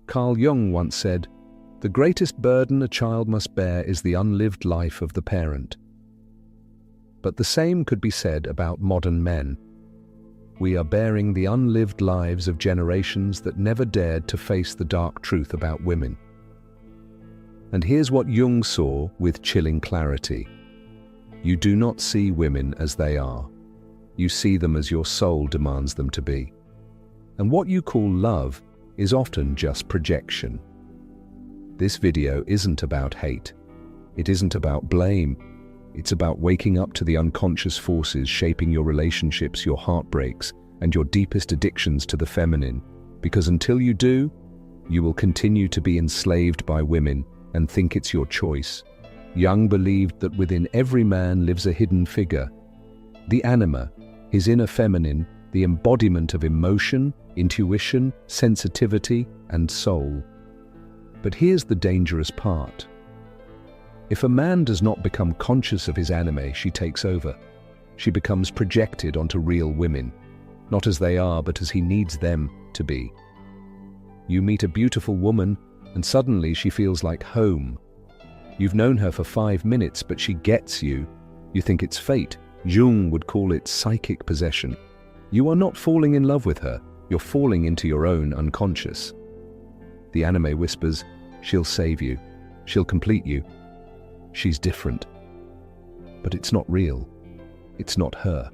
Carl Jung once said, "The greatest burden a child must bear is the unlived life of the parent." But the same could be said about modern men. We are bearing the unlived lives of generations that never dared to face the dark truth about women. And here's what Jung saw with chilling clarity. You do not see women as they are. You see them as your soul demands them to be. And what you call love is often just projection. This video isn't about hate. It isn't about blame. It's about waking up to the unconscious forces shaping your relationships, your heartbreaks, and your deepest addictions to the feminine. Because until you do, you will continue to be enslaved by women and think it's your choice. Jung believed that within every man lives a hidden figure, the anima, his inner feminine, the embodiment of emotion, intuition, sensitivity, and soul. But here's the dangerous part. If a man does not become conscious of his anima, she takes over. She becomes projected onto real women, not as they are, but as he needs them to be. You meet a beautiful woman, and suddenly she feels like home. You've known her for 5 minutes, but she gets you. You think it's fate. Jung would call it psychic possession. You are not falling in love with her. You're falling into your own unconscious. The anima whispers, "She'll save you. She'll complete you. She's different." But it's not real. It's not her.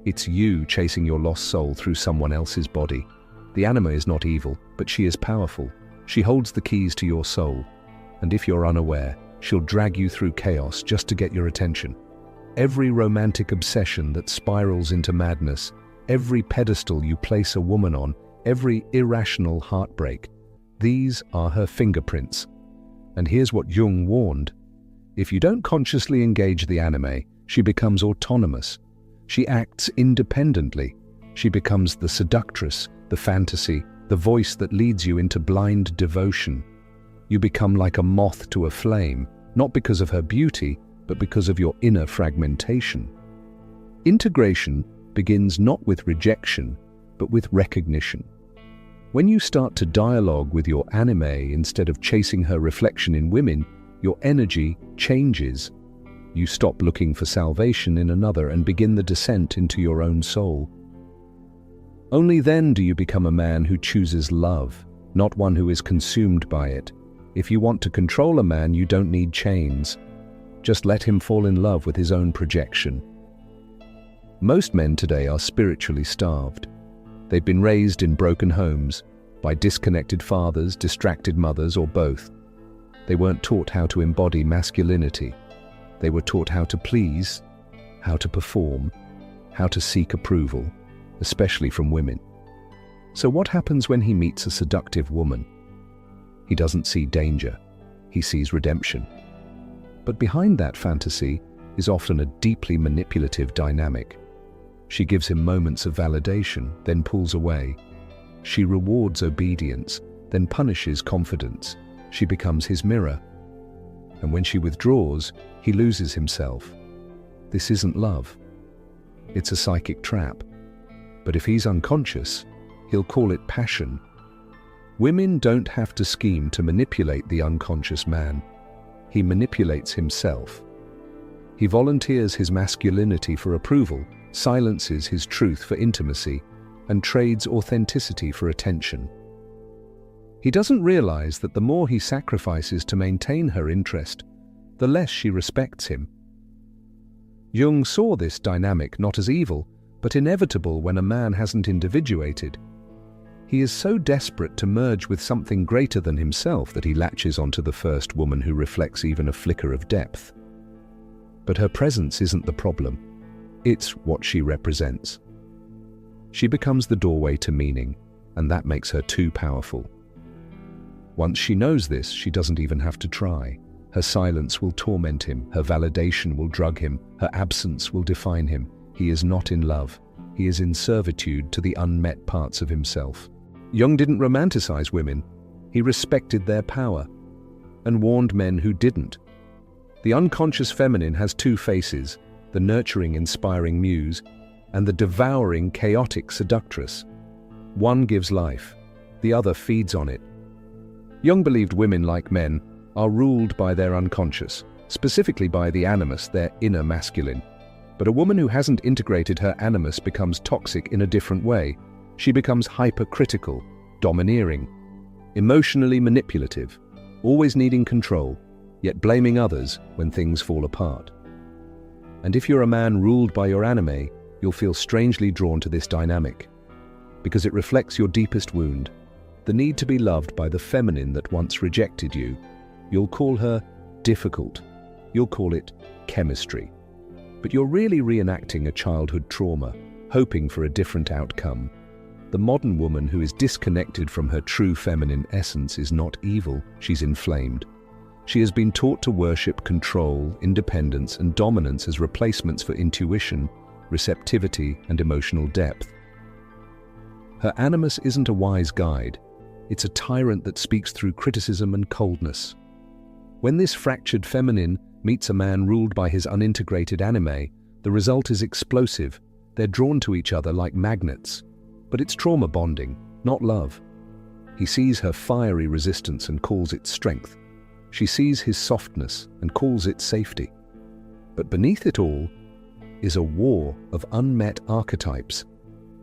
It's you chasing your lost soul through someone else's body. The anima is not evil, but she is powerful. She holds the keys to your soul. And if you're unaware, she'll drag you through chaos just to get your attention. Every romantic obsession that spirals into madness, every pedestal you place a woman on, every irrational heartbreak, these are her fingerprints. And here's what Jung warned. If you don't consciously engage the anima, she becomes autonomous. She acts independently. She becomes the seductress, the fantasy, the voice that leads you into blind devotion. You become like a moth to a flame, not because of her beauty, but because of your inner fragmentation. Integration begins not with rejection, but with recognition. When you start to dialogue with your anima instead of chasing her reflection in women, your energy changes. You stop looking for salvation in another and begin the descent into your own soul. Only then do you become a man who chooses love, not one who is consumed by it. If you want to control a man, you don't need chains. Just let him fall in love with his own projection. Most men today are spiritually starved. They've been raised in broken homes, by disconnected fathers, distracted mothers, or both. They weren't taught how to embody masculinity. They were taught how to please, how to perform, how to seek approval, especially from women. So what happens when he meets a seductive woman? He doesn't see danger. He sees redemption. But behind that fantasy is often a deeply manipulative dynamic. She gives him moments of validation, then pulls away. She rewards obedience, then punishes confidence. She becomes his mirror. And when she withdraws, he loses himself. This isn't love. It's a psychic trap. But if he's unconscious, he'll call it passion. Women don't have to scheme to manipulate the unconscious man. He manipulates himself. He volunteers his masculinity for approval, silences his truth for intimacy, and trades authenticity for attention. He doesn't realize that the more he sacrifices to maintain her interest, the less she respects him. Jung saw this dynamic not as evil, but inevitable when a man hasn't individuated. He is so desperate to merge with something greater than himself that he latches onto the first woman who reflects even a flicker of depth. But her presence isn't the problem. It's what she represents. She becomes the doorway to meaning, and that makes her too powerful. Once she knows this, she doesn't even have to try. Her silence will torment him, her validation will drug him, her absence will define him. He is not in love. He is in servitude to the unmet parts of himself. Jung didn't romanticize women. He respected their power and warned men who didn't. The unconscious feminine has two faces, the nurturing, inspiring muse and the devouring, chaotic seductress. One gives life, the other feeds on it. Jung believed women, like men, are ruled by their unconscious, specifically by the animus, their inner masculine. But a woman who hasn't integrated her animus becomes toxic in a different way. She becomes hypercritical, domineering, emotionally manipulative, always needing control, yet blaming others when things fall apart. And if you're a man ruled by your anime, you'll feel strangely drawn to this dynamic, because it reflects your deepest wound, the need to be loved by the feminine that once rejected you. You'll call her difficult. You'll call it chemistry. But you're really reenacting a childhood trauma, hoping for a different outcome. The modern woman who is disconnected from her true feminine essence is not evil, she's inflamed. She has been taught to worship control, independence, and dominance as replacements for intuition, receptivity, and emotional depth. Her animus isn't a wise guide. It's a tyrant that speaks through criticism and coldness. When this fractured feminine meets a man ruled by his unintegrated anime, the result is explosive. They're drawn to each other like magnets. But it's trauma bonding, not love. He sees her fiery resistance and calls it strength. She sees his softness and calls it safety. But beneath it all is a war of unmet archetypes,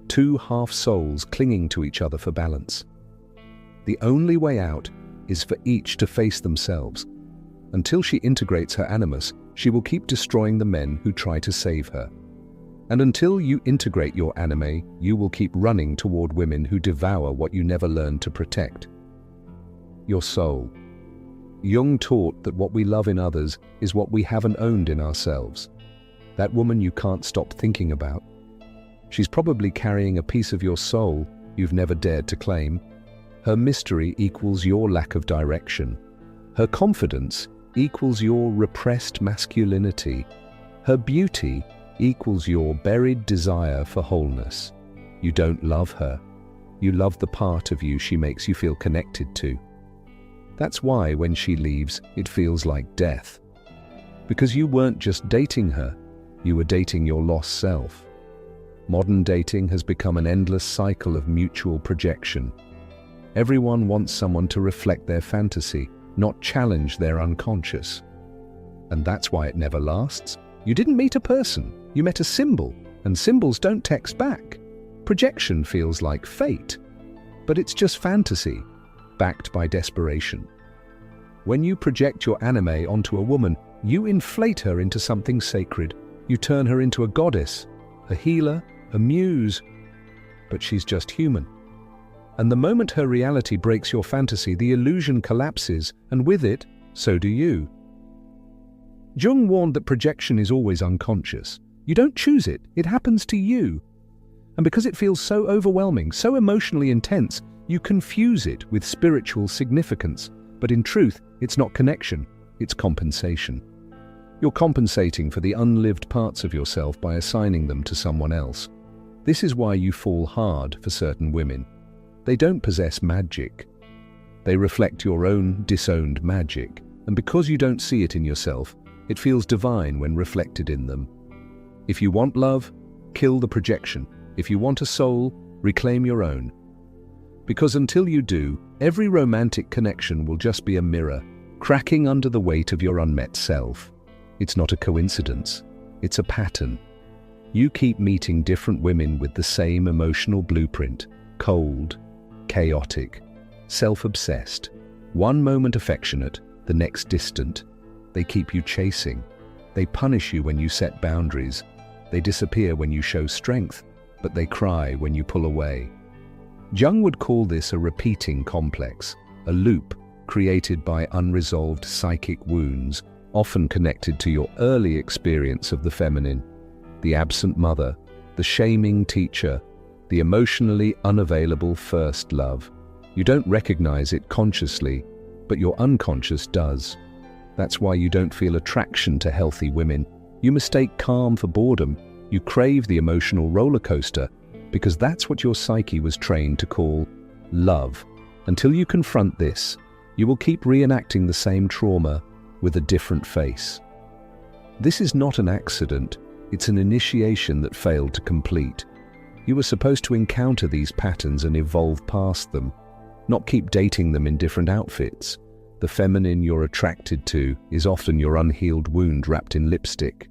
two half-souls clinging to each other for balance. The only way out is for each to face themselves. Until she integrates her animus, she will keep destroying the men who try to save her. And until you integrate your anime, you will keep running toward women who devour what you never learned to protect. Your soul. Jung taught that what we love in others is what we haven't owned in ourselves. That woman you can't stop thinking about. She's probably carrying a piece of your soul you've never dared to claim. Her mystery equals your lack of direction. Her confidence equals your repressed masculinity. Her beauty equals your buried desire for wholeness. You don't love her. You love the part of you she makes you feel connected to. That's why when she leaves, it feels like death. Because you weren't just dating her, you were dating your lost self. Modern dating has become an endless cycle of mutual projection. Everyone wants someone to reflect their fantasy, not challenge their unconscious. And that's why it never lasts. You didn't meet a person, you met a symbol, and symbols don't text back. Projection feels like fate, but it's just fantasy, backed by desperation. When you project your anime onto a woman, you inflate her into something sacred. You turn her into a goddess, a healer, a muse, but she's just human. And the moment her reality breaks your fantasy, the illusion collapses, and with it, so do you. Jung warned that projection is always unconscious. You don't choose it, it happens to you. And because it feels so overwhelming, so emotionally intense, you confuse it with spiritual significance. But in truth, it's not connection, it's compensation. You're compensating for the unlived parts of yourself by assigning them to someone else. This is why you fall hard for certain women. They don't possess magic. They reflect your own disowned magic. And because you don't see it in yourself, it feels divine when reflected in them. If you want love, kill the projection. If you want a soul, reclaim your own. Because until you do, every romantic connection will just be a mirror, cracking under the weight of your unmet self. It's not a coincidence. It's a pattern. You keep meeting different women with the same emotional blueprint: cold, chaotic, self-obsessed. One moment affectionate, the next distant. They keep you chasing. They punish you when you set boundaries. They disappear when you show strength, but they cry when you pull away. Jung would call this a repeating complex, a loop created by unresolved psychic wounds, often connected to your early experience of the feminine, the absent mother, the shaming teacher, the emotionally unavailable first love. You don't recognize it consciously, but your unconscious does. That's why you don't feel attraction to healthy women. You mistake calm for boredom. You crave the emotional roller coaster because that's what your psyche was trained to call love. Until you confront this, you will keep reenacting the same trauma with a different face. This is not an accident. It's an initiation that failed to complete. You were supposed to encounter these patterns and evolve past them. not keep dating them in different outfits. The feminine you're attracted to is often your unhealed wound wrapped in lipstick.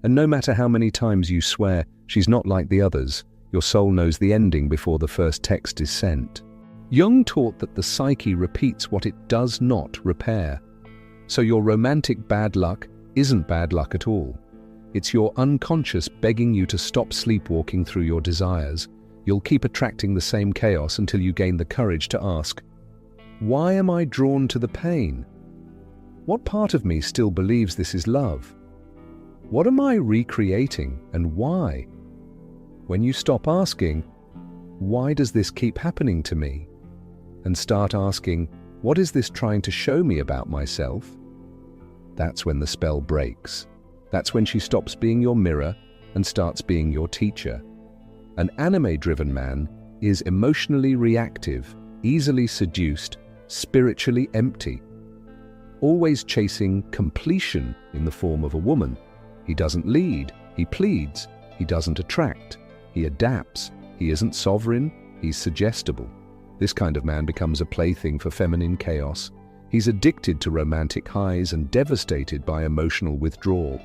And no matter how many times you swear she's not like the others, your soul knows the ending before the first text is sent. Jung taught that the psyche repeats what it does not repair. So your romantic bad luck isn't bad luck at all. It's your unconscious begging you to stop sleepwalking through your desires. You'll keep attracting the same chaos until you gain the courage to ask, why am I drawn to the pain? What part of me still believes this is love? What am I recreating and why? When you stop asking, why does this keep happening to me? And start asking, what is this trying to show me about myself? That's when the spell breaks. That's when she stops being your mirror and starts being your teacher. An anime-driven man is emotionally reactive, easily seduced, spiritually empty, always chasing completion in the form of a woman. He doesn't lead, he pleads, he doesn't attract, he adapts, he isn't sovereign, he's suggestible. This kind of man becomes a plaything for feminine chaos. He's addicted to romantic highs and devastated by emotional withdrawal.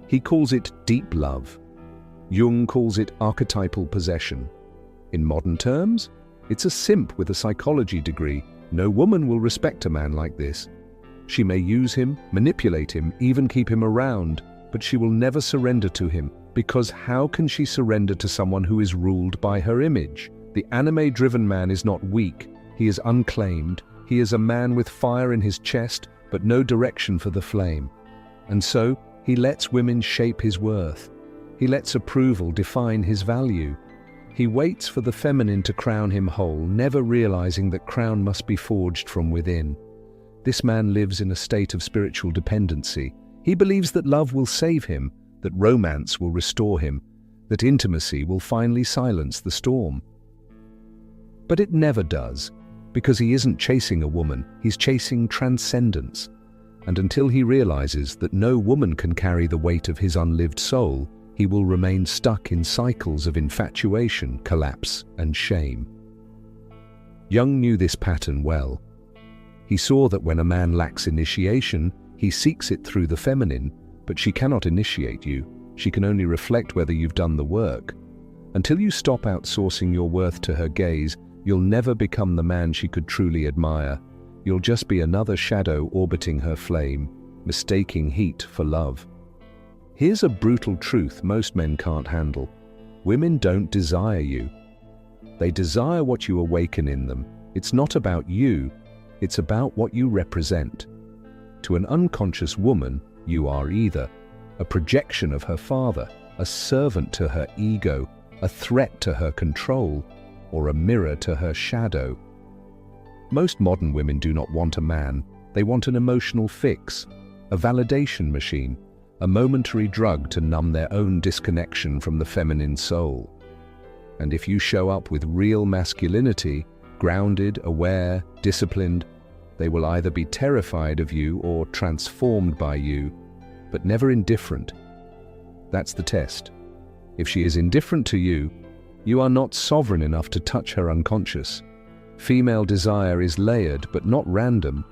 He calls it deep love. Jung calls it archetypal possession. In modern terms, it's a simp with a psychology degree. No woman will respect a man like this. She may use him, manipulate him, even keep him around, but she will never surrender to him, because how can she surrender to someone who is ruled by her image? The anime-driven man is not weak, he is unclaimed, he is a man with fire in his chest, but no direction for the flame. And so, he lets women shape his worth. He lets approval define his value. He waits for the feminine to crown him whole, never realizing that crown must be forged from within. This man lives in a state of spiritual dependency. He believes that love will save him, that romance will restore him, that intimacy will finally silence the storm. But it never does, because he isn't chasing a woman, he's chasing transcendence. And until he realizes that no woman can carry the weight of his unlived soul, he will remain stuck in cycles of infatuation, collapse, and shame. Jung knew this pattern well. He saw that when a man lacks initiation, he seeks it through the feminine, but she cannot initiate you. She can only reflect whether you've done the work. Until you stop outsourcing your worth to her gaze, you'll never become the man she could truly admire. You'll just be another shadow orbiting her flame, mistaking heat for love. Here's a brutal truth most men can't handle. Women don't desire you. They desire what you awaken in them. It's not about you, it's about what you represent. To an unconscious woman, you are either a projection of her father, a servant to her ego, a threat to her control, or a mirror to her shadow. Most modern women do not want a man. They want an emotional fix, a validation machine, a momentary drug to numb their own disconnection from the feminine soul. And if you show up with real masculinity, grounded, aware, disciplined, they will either be terrified of you or transformed by you, but never indifferent. That's the test. If she is indifferent to you, you are not sovereign enough to touch her unconscious. Female desire is layered but not random.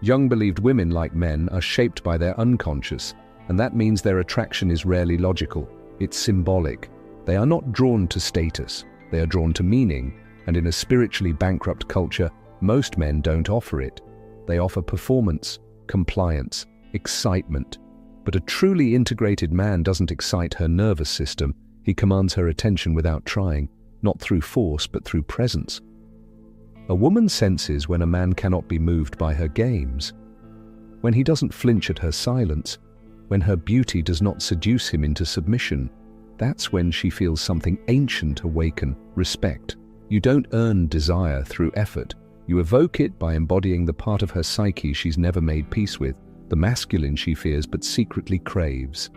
Jung believed women, like men, are shaped by their unconscious, and that means their attraction is rarely logical. It's symbolic. They are not drawn to status, they are drawn to meaning, and in a spiritually bankrupt culture, most men don't offer it. They offer performance, compliance, excitement. But a truly integrated man doesn't excite her nervous system. He commands her attention without trying, not through force but through presence. A woman senses when a man cannot be moved by her games, when he doesn't flinch at her silence, when her beauty does not seduce him into submission. That's when she feels something ancient awaken, respect. You don't earn desire through effort. You evoke it by embodying the part of her psyche she's never made peace with, the masculine she fears but secretly craves.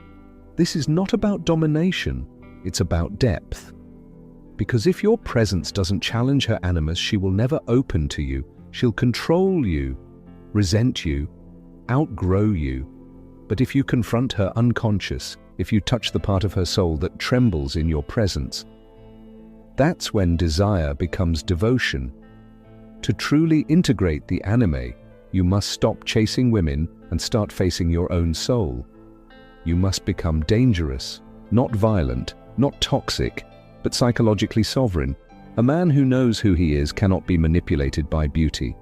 This is not about domination, it's about depth. Because if your presence doesn't challenge her animus, she will never open to you. She'll control you, resent you, outgrow you. But if you confront her unconscious, if you touch the part of her soul that trembles in your presence, that's when desire becomes devotion. To truly integrate the anime, you must stop chasing women and start facing your own soul. You must become dangerous, not violent, not toxic, but psychologically sovereign. A man who knows who he is cannot be manipulated by beauty.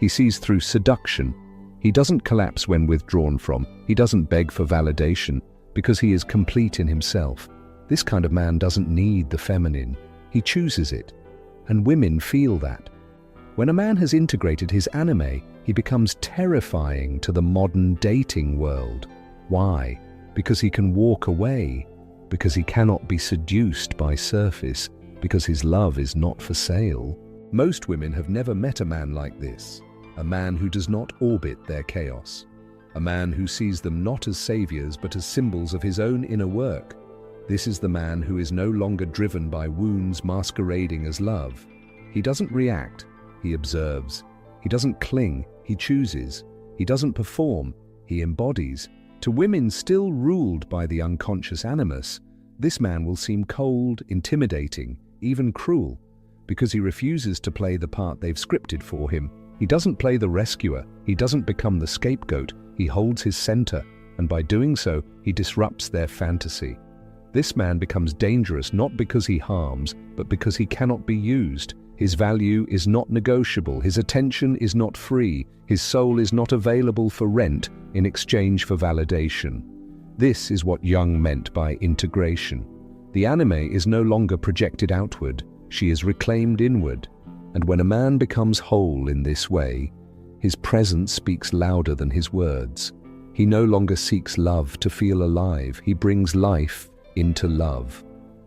He sees through seduction. He doesn't collapse when withdrawn from. He doesn't beg for validation because he is complete in himself. This kind of man doesn't need the feminine. He chooses it. And women feel that. When a man has integrated his anime, he becomes terrifying to the modern dating world. Why? Because he can walk away. Because he cannot be seduced by surface. Because his love is not for sale. Most women have never met a man like this. A man who does not orbit their chaos. A man who sees them not as saviors but as symbols of his own inner work. This is the man who is no longer driven by wounds masquerading as love. He doesn't react, he observes. He doesn't cling, he chooses. He doesn't perform, he embodies. To women still ruled by the unconscious animus, this man will seem cold, intimidating, even cruel, because he refuses to play the part they've scripted for him. He doesn't play the rescuer, he doesn't become the scapegoat, he holds his center, and by doing so, he disrupts their fantasy. This man becomes dangerous not because he harms, but because he cannot be used. His value is not negotiable, his attention is not free, his soul is not available for rent in exchange for validation. This is what Jung meant by integration. The anime is no longer projected outward, she is reclaimed inward. And when a man becomes whole in this way, his presence speaks louder than his words. He no longer seeks love to feel alive, he brings life into love.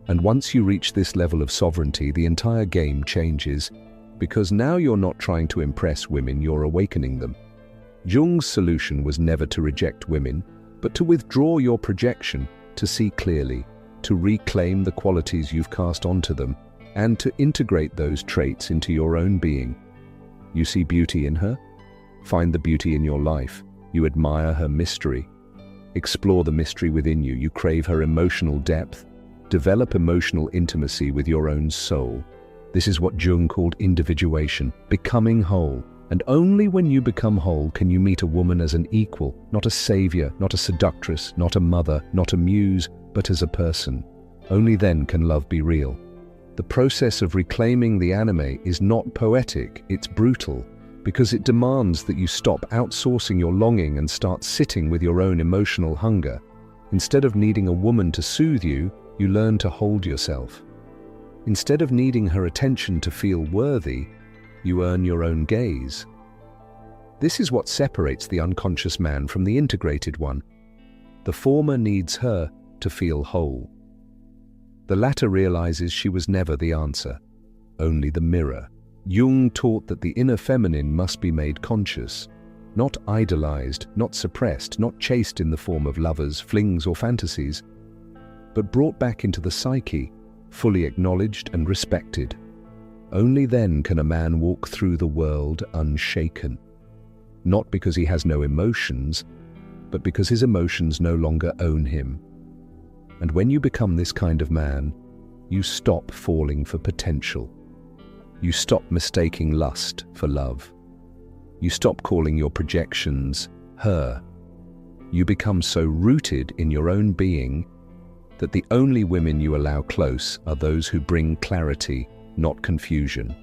And once you reach this level of sovereignty, the entire game changes, because now you're not trying to impress women, you're awakening them. Jung's solution was never to reject women, but to withdraw your projection, to see clearly, to reclaim the qualities you've cast onto them, and to integrate those traits into your own being. You see beauty in her? Find the beauty in your life. You admire her mystery. Explore the mystery within you. You crave her emotional depth. Develop emotional intimacy with your own soul. This is what Jung called individuation, becoming whole. And only when you become whole can you meet a woman as an equal, not a savior, not a seductress, not a mother, not a muse, but as a person. Only then can love be real. The process of reclaiming the anime is not poetic, it's brutal, because it demands that you stop outsourcing your longing and start sitting with your own emotional hunger. Instead of needing a woman to soothe you, you learn to hold yourself. Instead of needing her attention to feel worthy, you earn your own gaze. This is what separates the unconscious man from the integrated one. The former needs her to feel whole. The latter realizes she was never the answer, only the mirror. Jung taught that the inner feminine must be made conscious, not idolized, not suppressed, not chased in the form of lovers, flings, or fantasies, but brought back into the psyche, fully acknowledged and respected. Only then can a man walk through the world unshaken, not because he has no emotions, but because his emotions no longer own him. And when you become this kind of man, you stop falling for potential. You stop mistaking lust for love. You stop calling your projections her. You become so rooted in your own being that the only women you allow close are those who bring clarity, not confusion.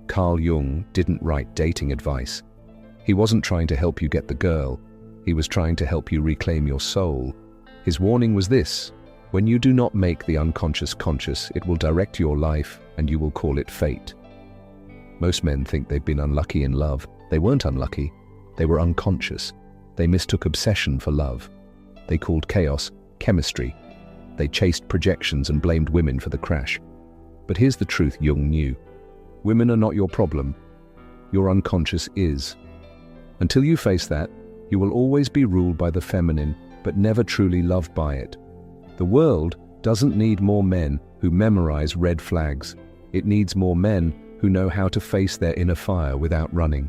Carl Jung didn't write dating advice. He wasn't trying to help you get the girl. He was trying to help you reclaim your soul. His warning was this: when you do not make the unconscious conscious, it will direct your life and you will call it fate. Most men think they've been unlucky in love. They weren't unlucky. They were unconscious. They mistook obsession for love. They called chaos chemistry. They chased projections and blamed women for the crash. But here's the truth Jung knew. Women are not your problem. Your unconscious is. Until you face that, you will always be ruled by the feminine, but never truly loved by it. The world doesn't need more men who memorize red flags. It needs more men who know how to face their inner fire without running.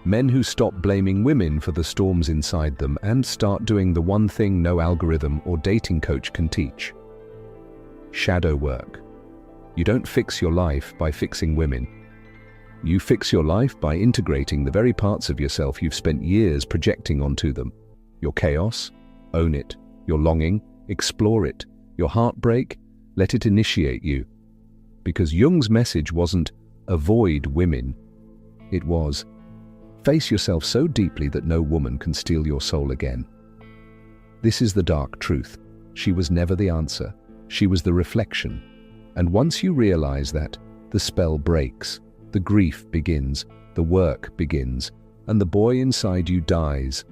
Men who stop blaming women for the storms inside them and start doing the one thing no algorithm or dating coach can teach: shadow work. You don't fix your life by fixing women. You fix your life by integrating the very parts of yourself you've spent years projecting onto them. Your chaos, own it. Your longing, explore it. Your heartbreak, let it initiate you. Because Jung's message wasn't avoid women. It was face yourself so deeply that no woman can steal your soul again. This is the dark truth. She was never the answer. She was the reflection. And once you realize that, the spell breaks, the grief begins, the work begins, and the boy inside you dies.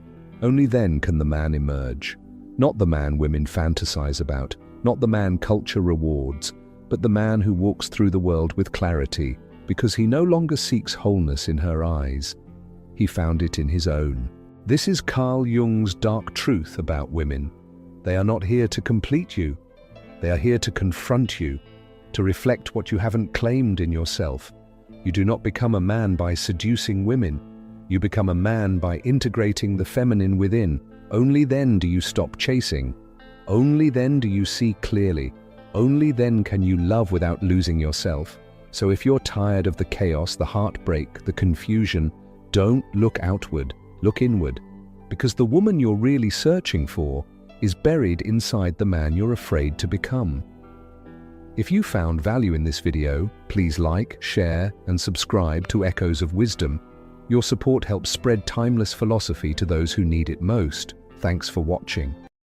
Only then can the man emerge. Not the man women fantasize about, not the man culture rewards, but the man who walks through the world with clarity, because he no longer seeks wholeness in her eyes. He found it in his own. This is Carl Jung's dark truth about women. They are not here to complete you. They are here to confront you, to reflect what you haven't claimed in yourself. You do not become a man by seducing women. You become a man by integrating the feminine within. Only then do you stop chasing. Only then do you see clearly. Only then can you love without losing yourself. So if you're tired of the chaos, the heartbreak, the confusion, don't look outward, look inward. Because the woman you're really searching for is buried inside the man you're afraid to become. If you found value in this video, please like, share, and subscribe to Echoes of Wisdom. Your support helps spread timeless philosophy to those who need it most. Thanks for watching.